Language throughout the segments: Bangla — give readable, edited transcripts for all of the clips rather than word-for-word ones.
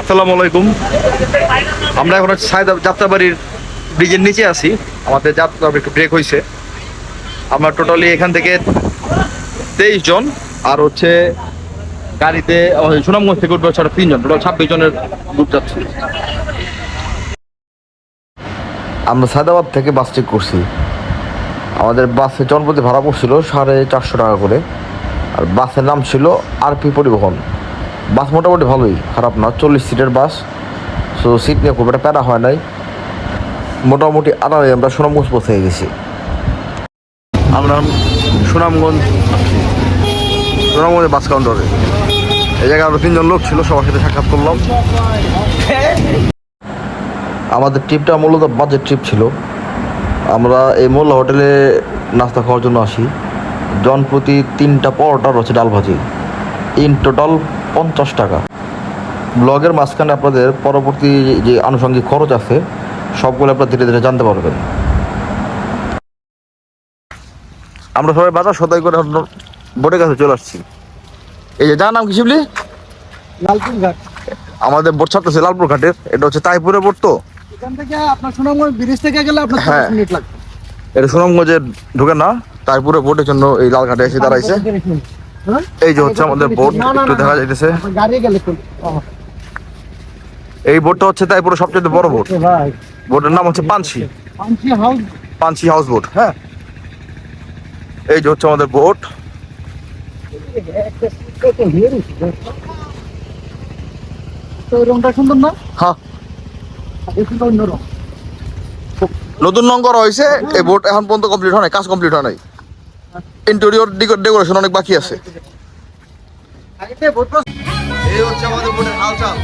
আসসালামু আলাইকুম। আমরা এখন যাত্রাবাড়ির ব্রিজের নিচে আছি। আমাদের যাত্রা একটু ব্রেক হয়েছে। আমরা টোটালি এখান থেকে 23 জন, আর হচ্ছে গাড়িতে সুনামগঞ্জ থেকে উঠবে 3 জন, টোটাল 26 জনের গ্রুপ যাচ্ছে। আমরা সায়দাবাদ থেকে বাস চেক করছি। আমাদের বাসে জনপ্রতি ভাড়া পড়ছিল 450 টাকা করে, আর বাসের নাম ছিল আরপি পরিবহন। বাস মোটামুটি ভালোই, খারাপ না, 40 সিটের বাস। সো সিট নিয়ে খুব একটা প্যারা হয় নাই, মোটামুটি আরামে আমরা সুনামগঞ্জ পৌঁছে গেছি। আমরা সুনামগঞ্জের বাস কাউন্টারে এই জায়গায় আরো 3 জন লোক ছিল, সবার সাথে সাক্ষাৎ করলাম। আমাদের ট্রিপটা মূলত বাজেট ট্রিপ ছিল। আমরা এই মোল্লা হোটেলে নাস্তা খাওয়ার জন্য আসি। জন প্রতি 3টা পরোটা হচ্ছে ডাল ভাজি, ইন টোটাল 50 টাকা। ব্লগের মাঝখানে আপনাদের পরবর্তী যে আনুষঙ্গিক খরচ আছে সবগুলো আপনারা ধীরে ধীরে জানতে পারবেন। আমরা সবাই বাজার সদাই করে বোটের কাছে চলে আসছি। এই যে যার নাম কি শিবলি? লালপুর ঘাট। আমাদের বোট ছাড়তেছে লালপুর ঘাটের। এটা হচ্ছে তাইপুরে বোট। তো এখান থেকে আপনার সুনামগঞ্জ ব্রিজ থেকে গেলে আপনার 40 মিনিট লাগবে। এটা সুনামগঞ্জে ঢুকে না, তাইপুরে বোটের জন্য এই লাল ঘাটে এসে দাঁড়াইছে। এই যে হচ্ছে আমাদের বোট, একটু দেখা যাইতেছে। গাড়ি গেলে এই বোটটা হচ্ছে তাইপুরে সবচেয়ে বড় বোট। বোটের নাম হচ্ছে পানসি হাউস বোট। হ্যাঁ, এই যে হচ্ছে আমাদের বোট। সুন্দর না? হ্যাঁ, নতুন রং করা হয়েছে। এই বোট এখন পর্যন্ত কমপ্লিট হয় নাই, কাজ কমপ্লিট হয় নাই। ইন্টেরিয়র ডেকোরেশন অনেক বাকি আছে। এই হচ্ছে আমাদের বোটের হালচাল।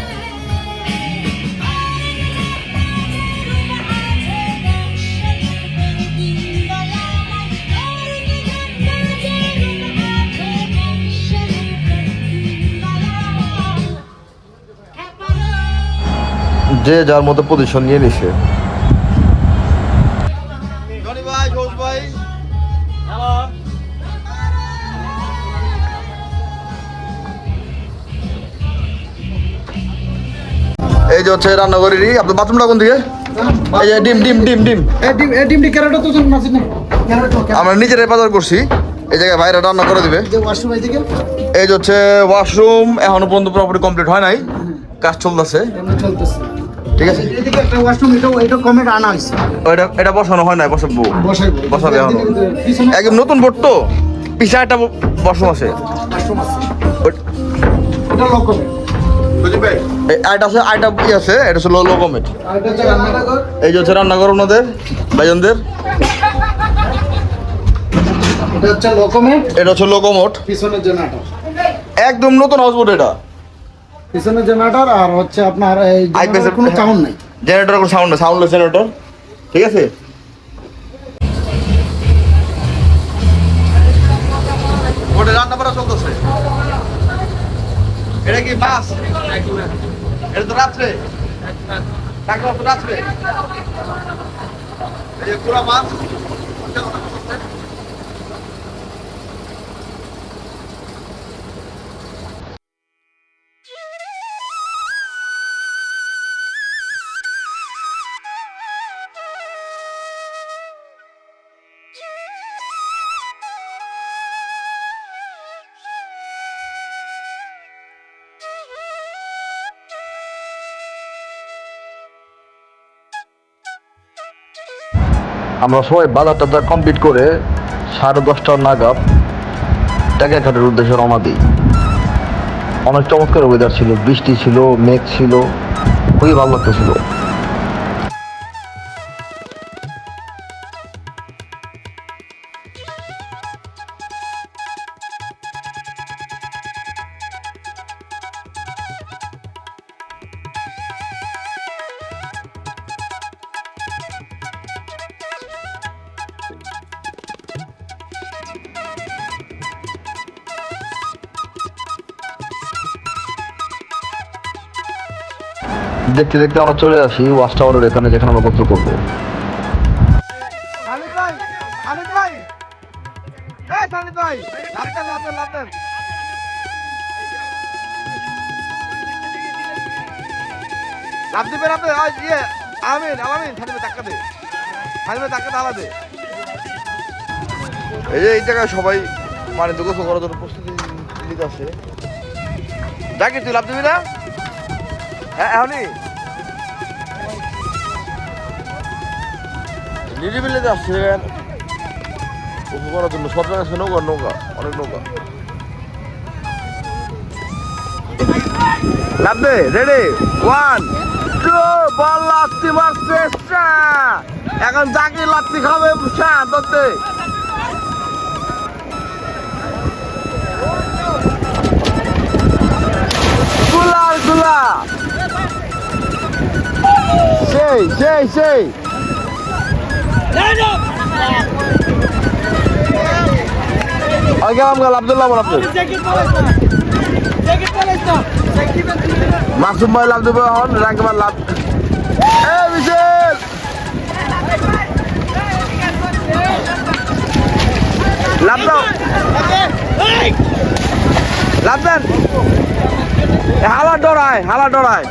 যে যার মতো পজিশন নিয়ে নিছে। এই যে হচ্ছে রান্নাঘরেরই। আপনার বাথরুমটা কোন দিকে? এই যে ডিম ক্যারেটও তো মাছ না। আমরা নিজেরাই বাজার করছি। এই জায়গায় ভাইরা রান্না করে দিবে। ওয়াশরুম এইদিকে। এই যে হচ্ছে ওয়াশরুম, এখনো পর্যন্ত পুরোপুরি কমপ্লিট হয় নাই, কাজ চলতেছে। ঠিক আছে, এইদিকে একটা ওয়াশরুম, এটা কমে আনা হইছে। এটা বসানো হয় নাই, বসাবে এখনো। একদম নতুন বোট তো, পিছনে একটা ওয়াশরুম আছে। এটা লোকমে। এই যে হচ্ছে রান্নাঘর ওনাদের ভাইজানদের। এটা হচ্ছে লোকোমোট। পিছনের জেনারেটর একদম নতুন হাউসবোট এটা। পিছনের জেনারেটর আর হচ্ছে আপনার এই জেনারেটর কোনো সাউন্ড নাই। জেনারেটর কোনো সাউন্ড নাই, সাউন্ডলেস জেনারেটর। ঠিক আছে, ওটা রান্না করা চলতেছে। এটা কি বাস? এটা তো রাত্রে রাত্রে এই যে পুরা মাছ। আমরা সবাই বাজার টাজার কমপ্লিট করে 10:30 নাগাদ টাকাঘাটের উদ্দেশ্যে রওনা দিই। অনেক চমৎকার ওয়েদার ছিল, বৃষ্টি ছিল, মেঘ ছিল, খুবই ভালো লাগতেছিল। দেখতে দেখতে আমরা চলে আসি ওয়াচ টাওয়ারের এখানে, যেখানে আমরা গোসল করবো। লাভ দিবেন আপনি ইয়ে আমিন আলামিন থাকবে টাকা দে থাকবে টাকা ঢালা দে এই যে এই জায়গায় সবাই মানে তো গোসল করার জন্য প্রস্তুতি নিতে আসে যাকে তুই লাভ দিবি না হ্যাঁ এখনই নিরিবিলিতে আসছে গোসল করার জন্য সব জায়গায় আছে নৌকা নৌকা অনেক নৌকা লাভ দে রেডি 1 2 বল লাত্তি মারছে এখন যাকে লাত্তি খাবে ধরতে গুলার গুলা সেই গেলাম আব্দুল্লাহ মাসুম ভাই লাভ দেবো এখন রাঙ্গবার লাভ লাভ দাও লাভ দেন হালা ডরায় ডরায়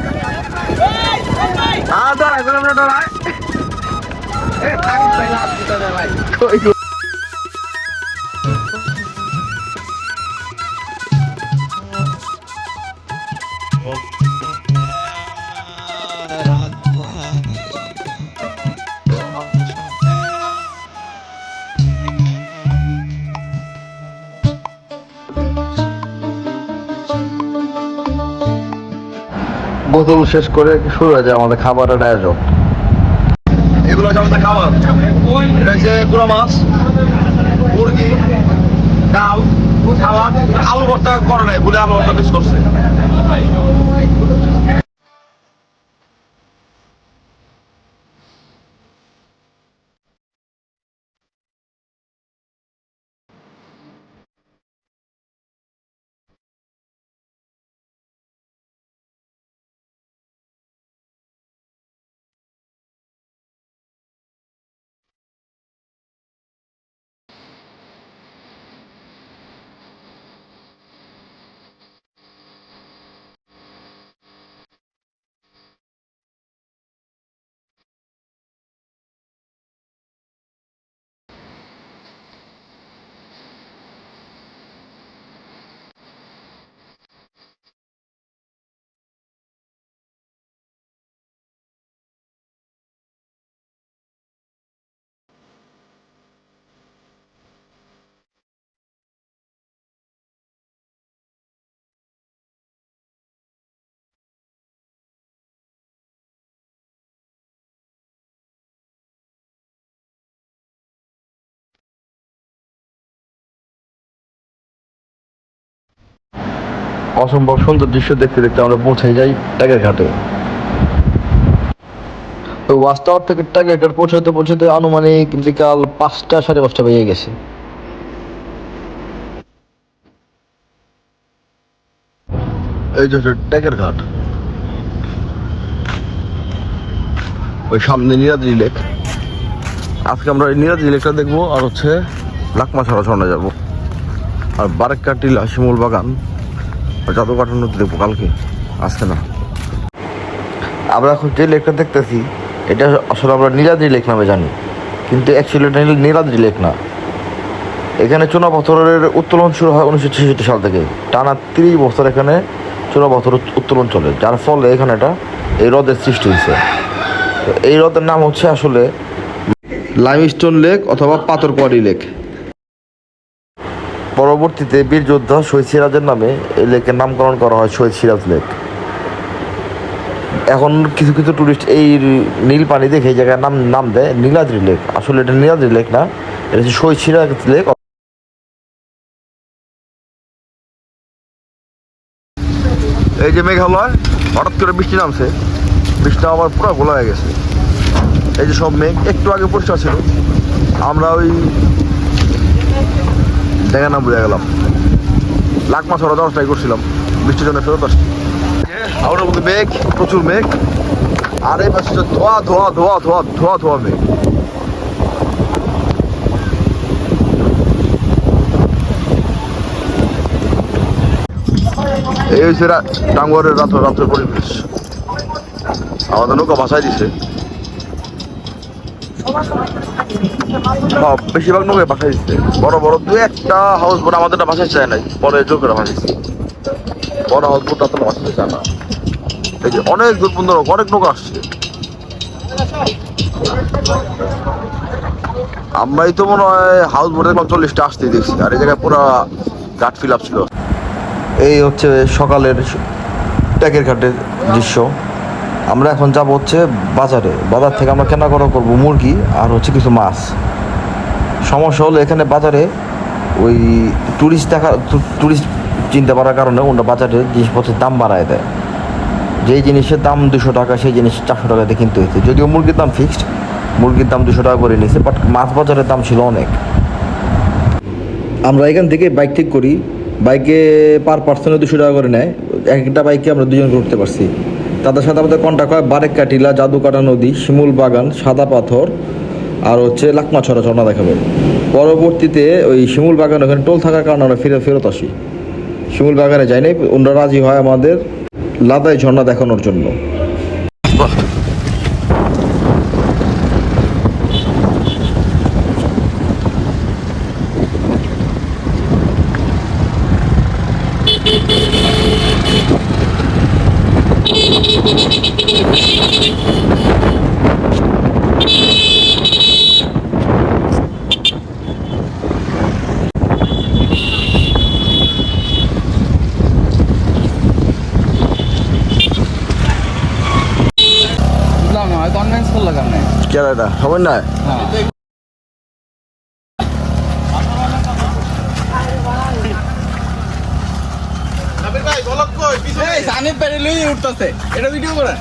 গোসল শেষ করে শুরু হয়ে যায় আমাদের খাবারের আয়োজন এগুলো হচ্ছে আমাদের খাবার এটা হচ্ছে গুঁড়া মাছ মুরগি ডাল খাবার আলু ভর্তা করে নাই বলে আলু ভর্তা মিস করছে অসম্ভব সুন্দর দৃশ্য দেখতে দেখতে আমরা পৌঁছে যাই টাইগার ঘাটে ওই ওয়াচ টাওয়ার থেকে টাইগার ঘাট পৌঁছাতে আনুমানিক বিকাল 5টা 5:30 বেজে গেছে এই যে টাইগার ঘাট ওই সামনে নীলাদ্রি লেক আজকে আমরা নীলাদ্রি লেকটা দেখবো আর হচ্ছে লাকমাছড়া ঝর্ণা যাবো আর বারেক্কা টিলা শিমুল বাগান জাদু কাঠন নদী দেখবো কালকে আজকে না আমরা এখন যে লেকটা দেখতেছি এটা আসলে আমরা নীলাদ্রি লেক নামে জানি কিন্তু অ্যাকচুয়ালি এটা নীলাদ্রি লেক না এখানে চুনাপাথরের উত্তোলন শুরু হয় 1966 সাল থেকে টানা 30 বছর এখানে চুনাপাথর উত্তোলন চলে যার ফলে এখানে এই হ্রদের সৃষ্টি হয়েছে তো এই হ্রদের নাম হচ্ছে আসলে লাইমস্টোন লেক অথবা পাথরকুয়ারি লেক পরবর্তীতে বীর যোদ্ধা শহীদ সিরাজের নামে এই লেকের নামকরণ করা হয় শহীদ সিরাজ লেক এখন কিছু কিছু টুরিস্ট এই নীল পানি দেখে এই জায়গায় নাম দেয় নীলাদ্রি লেক আসলে এটা নীলাদ্রি লেক না এটা হচ্ছে শহীদ সিরাজ লেক এই যে মেঘালয় হঠাৎ করে বৃষ্টি নামছে বৃষ্টি আমার পুরো গোলা হয়ে গেছে এই যে সব মেঘ একটু আগে পরিষ্কার ছিল আমরা ওই দেখা না বুঝে গেলাম লাকমাছড়া যাওয়ার ট্রাই করছিলাম বৃষ্টির জন্য ফেরত আসছি আমাদের মধ্যে মেঘ প্রচুর মেঘ আর এই পাশে ধোয়া ধোয়া ধোয়া ধোয়া ধোয়া ধোয়া মেঘ এই হচ্ছে টাঙ্গুয়ারের রাত্রের পরিবেশ আমাদের নৌকা ভাসাই দিছে। বেশিরভাগ নৌকায় ভাসাই দিচ্ছে, বড় বড় দু একটা হাউস বোট আমাদেরটা ভাসাই চায় নাই, পরে জোর করে ভাসাইছে। বড় হাউস বোটটা তো ভাসাতে চায় না। এই যে অনেক দূর পর্যন্ত অনেক নৌকা আসছে। আমরাই তো মনে হয় হাউস বোটে 40টা আসতেই দেখছি, আর এই জায়গায় পুরো ঘাট ফিল আপ ছিল। এই হচ্ছে সকালের ট্যাকের ঘাটের দৃশ্য। আমরা এখন যাব হচ্ছে বাজারে, বাজার থেকে আমরা কেনাকাটা করবো মুরগি আর হচ্ছে কিছু মাছ। সমস্যা হলো এখানে বাজারে ওই টুরিস্ট চিনতে পারার কারণে ওরা বাজারে জিনিসপত্রের দাম বাড়ায় দেয়। যেই জিনিসের দাম 200 টাকা সেই জিনিস 400 টাকাতে কিনতে হয়েছে। যদিও মুরগির দাম ফিক্সড, মুরগির দাম 200 টাকা করে নিয়েছে, বাট মাছ বাজারের দাম ছিল অনেক। আমরা এখান থেকে বাইক ঠিক করি, বাইকে পার পার্সনে 200 টাকা করে নেয়। একটা বাইকে আমরা দুজন করতে পারছি। তাদের সাথে আমাদের কন্ট্যাক্ট হয় বারেক টিলা, জাদুকাটা নদী, শিমুল বাগান, সাদা পাথর আর হচ্ছে লাকমাছড়া ঝর্ণা দেখাবে। পরবর্তীতে ওই শিমুল বাগান ওখানে টোল থাকার কারণে আমরা ফেরত আসি। শিমুল বাগানে যাই নাই, ওনারা রাজি হয় আমাদের লাদাই ঝর্ণা দেখানোর জন্য। কেরাটা সবাই না এটা ভিডিও করেন।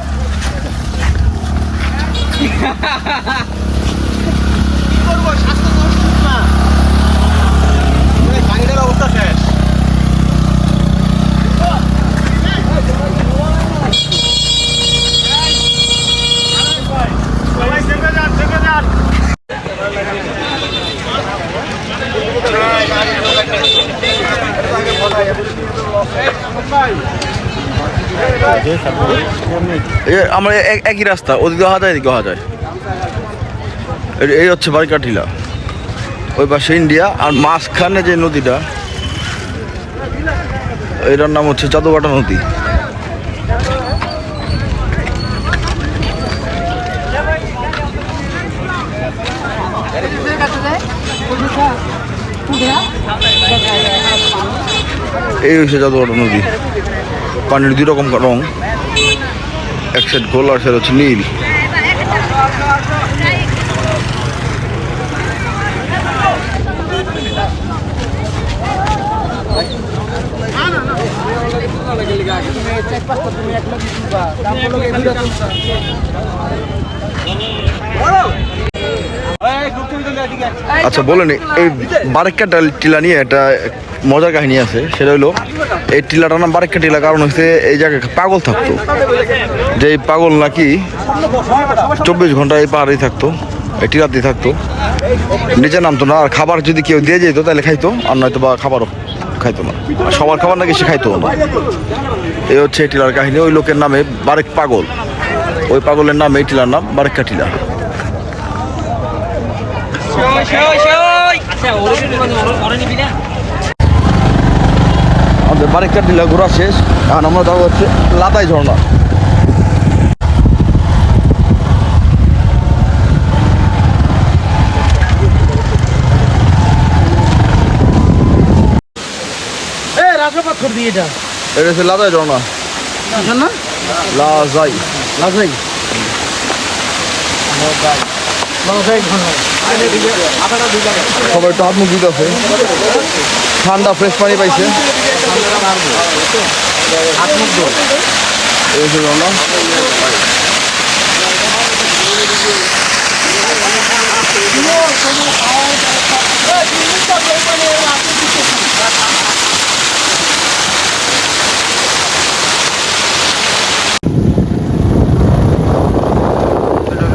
অবস্থা শেষ। আমরা একই রাস্তা, ওদিকে হওয়া যায় এদিকে হওয়া যায়। এই হচ্ছে বারিকাটিলা, ওই পাশে ইন্ডিয়া, আর মাঝখানে যে নদীটা এটার নাম হচ্ছে জাদুকাটা নদী। এই হচ্ছে জাদুকাটা নদী। পানির 2 রকম রং, এক সাইড গোল আর সাইড হচ্ছে নীল। আচ্ছা বলেন, এই বারেক্কা টিলা নিয়ে একটা মজার কাহিনী আছে। সেটা হলো এই টিলাটার নাম বারেক্কা টিলা কারণ হচ্ছে এই জায়গায় পাগল থাকতো, যে এই পাগল নাকি 24 ঘন্টা এই পাহাড়েই থাকতো, এই টিলাতেই থাকতো, নিচে নামতো না। আর খাবার যদি কেউ দিয়ে যেত তাহলে খাইতো, আর নয়তো বা খাবারও খাইতো না। আর সবার খাবার নাকি সে খাইতো না। এই হচ্ছে এই টিলার কাহিনী। ওই লোকের নামে বারেক পাগল, ওই পাগলের নামে এই টিলার নাম বারেক্কা টিলা। আমাদের বারেক্কা টিলা ঘোরা শেষ, এখন আমরা যাবো হচ্ছে লাদাই ঝর্ণা। রাজপাথর দিয়ে এটা এটা হচ্ছে লাদাই ঝর্ণা, লাজাই লাজাই সবাই একটু হাত মুখ দিতে আছে, ঠান্ডা ফ্রেশ পানি পাইছে। এই হচ্ছে ঝর্ণা।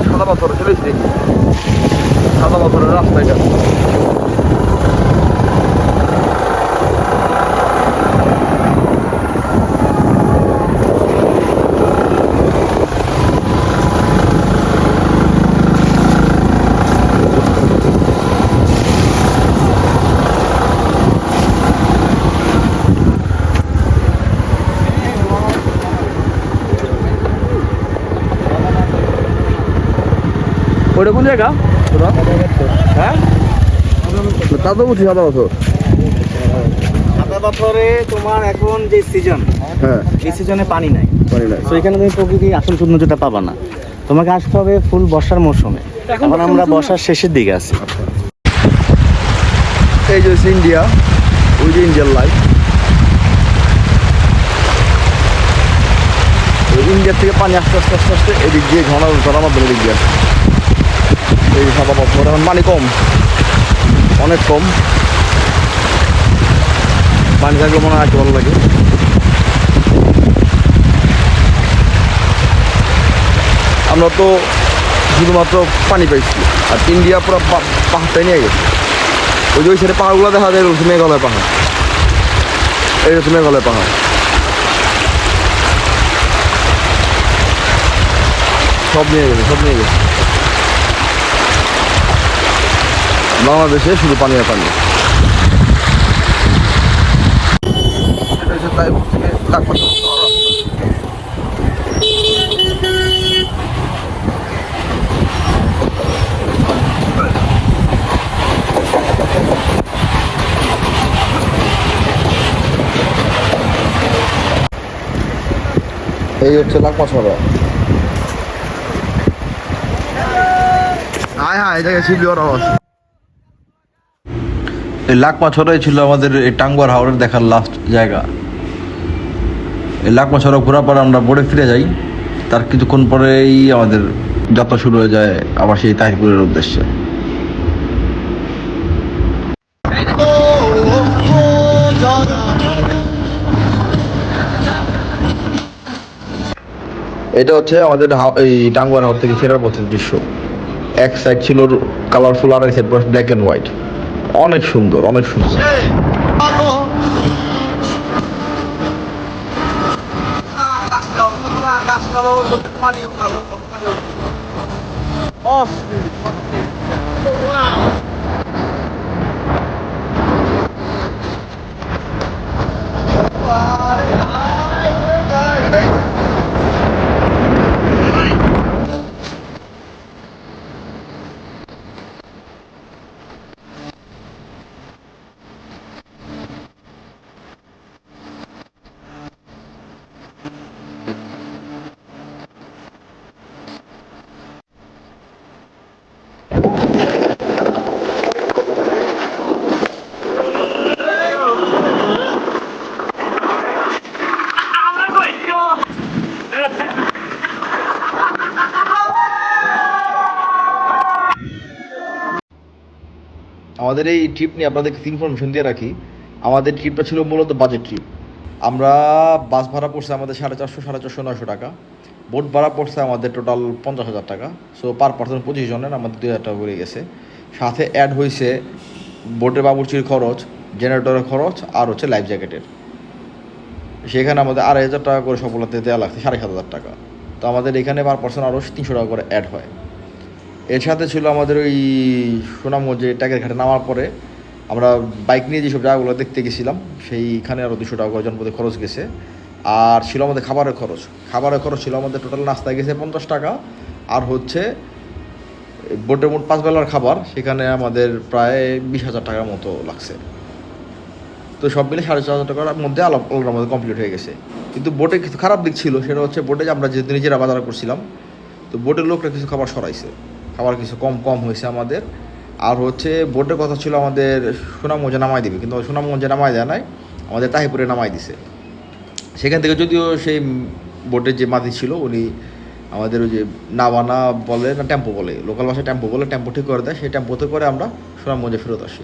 সাদা পাথরে চলেছি দেখি, সাদা পাথরের রাস্তা এটা। ওটা কোন জায়গা তোরা হ্যাঁ তা তো বুঝি সাদা পাথর সাদা পাথরে তোমার এখন যে সিজন, হ্যাঁ এই সিজনে পানি নাই, পানি নাই তো এখানে তুমি প্রকৃতি আসল সৌন্দর্যটা পাবা না। তোমাকে আসতে হবে ফুল বর্ষার মৌসুমে। এখন আমরা বর্ষার শেষের দিকে আছি। এই যে হচ্ছে ইন্ডিয়া, ওই যে ইন্ডিয়ার লাইফ। ইন্ডিয়া থেকে পানি আস্তে আস্তে আস্তে আস্তে এদিক দিয়ে ঝড়ার মাধ্যমে এদিক দিয়ে আসে। এই সাদা পাথর এখন পানি কম, অনেক কম। পানি থাকলে মনে হয় ভালো লাগে। আমরা তো শুধুমাত্র পানি পাইছি, আর ইন্ডিয়া পুরো পাহাড়টাই নিয়ে গেছে। ওই যে ওই সাইডে পাহাড়গুলো দেখা যায়, রুসি মেঘালয় পাহাড়, এই রুসি মেঘালয় পাহাড়। সব নিয়ে গেছে, সব নিয়ে গেছে। বাংলাদেশে শুধু পানি আর পানি। এটা হচ্ছে তাইপুর থেকে কাকপাথর। এই হচ্ছে লাকমাছড়া। হায় হায়, এই জায়গায় শিবলিওর আওয়াজ। এই লাকমাছড়াই ছিল আমাদের এই টাঙ্গুয়ার হাওরের দেখার লাস্ট জায়গা। এই লাকমাছড়া ঘোরার পর আমরা বোটে ফিরে যাই, তার কিছুক্ষণ পরেই আমাদের যাত্রা শুরু হয়ে যায় আবার সেই তাহিরপুরের উদ্দেশ্যে। এটা হচ্ছে আমাদের এই টাঙ্গুয়ার হাওর থেকে ফেরার পথের দৃশ্য। এক সাইড ছিল কালারফুল আর এক সাইড ব্ল্যাক অ্যান্ড হোয়াইট। অনেক সুন্দর, অনেক সুন্দর। আমাদের এই ট্রিপ নিয়ে আপনাদেরকে ইনফরমেশন দিয়ে রাখি। আমাদের ট্রিপটা ছিল মূলত বাজেট ট্রিপ। আমরা বাস ভাড়া পড়ছে আমাদের 450, 900 টাকা। বোট ভাড়া পড়ছে আমাদের টোটাল 50,000 টাকা। সো পার পার্সন 25 জনের আমাদের 2,000 টাকা করে গেছে। সাথে অ্যাড হয়েছে বোটের বাবুর্চির খরচ, জেনারেটরের খরচ, আর হচ্ছে লাইফ জ্যাকেটের। সেখানে আমাদের 2,500 টাকা করে সফলতা দেওয়া লাগছে, 7,500 টাকা। তো আমাদের এখানে পার পার্সন আরও 300 টাকা করে অ্যাড হয়। এর সাথে ছিল আমাদের ওই সুনামগঞ্জে ট্যাগের ঘাটে নামার পরে আমরা বাইক নিয়ে যেসব জায়গাগুলো দেখতে গেছিলাম সেইখানে আরও 200 টাকা করে জনপদে খরচ গেছে। আর ছিল আমাদের খাবারের খরচ। খাবারের খরচ ছিল আমাদের টোটাল নাস্তায় গেছে 50 টাকা, আর হচ্ছে বোটের মোট 5 বেলার খাবার, সেখানে আমাদের প্রায় 20,000 টাকার মতো লাগছে। তো সব মিলে 4,500 টাকার মধ্যে আলাদার মধ্যে কমপ্লিট হয়ে গেছে। কিন্তু বোটে কিছু খারাপ দিক ছিল, সেটা হচ্ছে বোটে যে আমরা যেহেতু নিজেরা বাজার করছিলাম, তো বোটের লোকরা কিছু খাবার সরাইছে, খাবার কিছু কম হয়েছে আমাদের। আর হচ্ছে বোটের কথা ছিল আমাদের সুনামগঞ্জে নামাই দিবে, কিন্তু সুনামগঞ্জে নামাই দেয় নাই, আমাদের তাহিপুরে নামাই দিছে। সেখান থেকে যদিও সেই বোটের যে মাঝি ছিল উনি আমাদের ওই যে নাবানা বলে না টেম্পো বলে, লোকাল ভাষায় টেম্পো বলে, টেম্পো ঠিক করে দেয়। সেই টেম্পোতে করে আমরা সুনামগঞ্জে ফেরত আসি।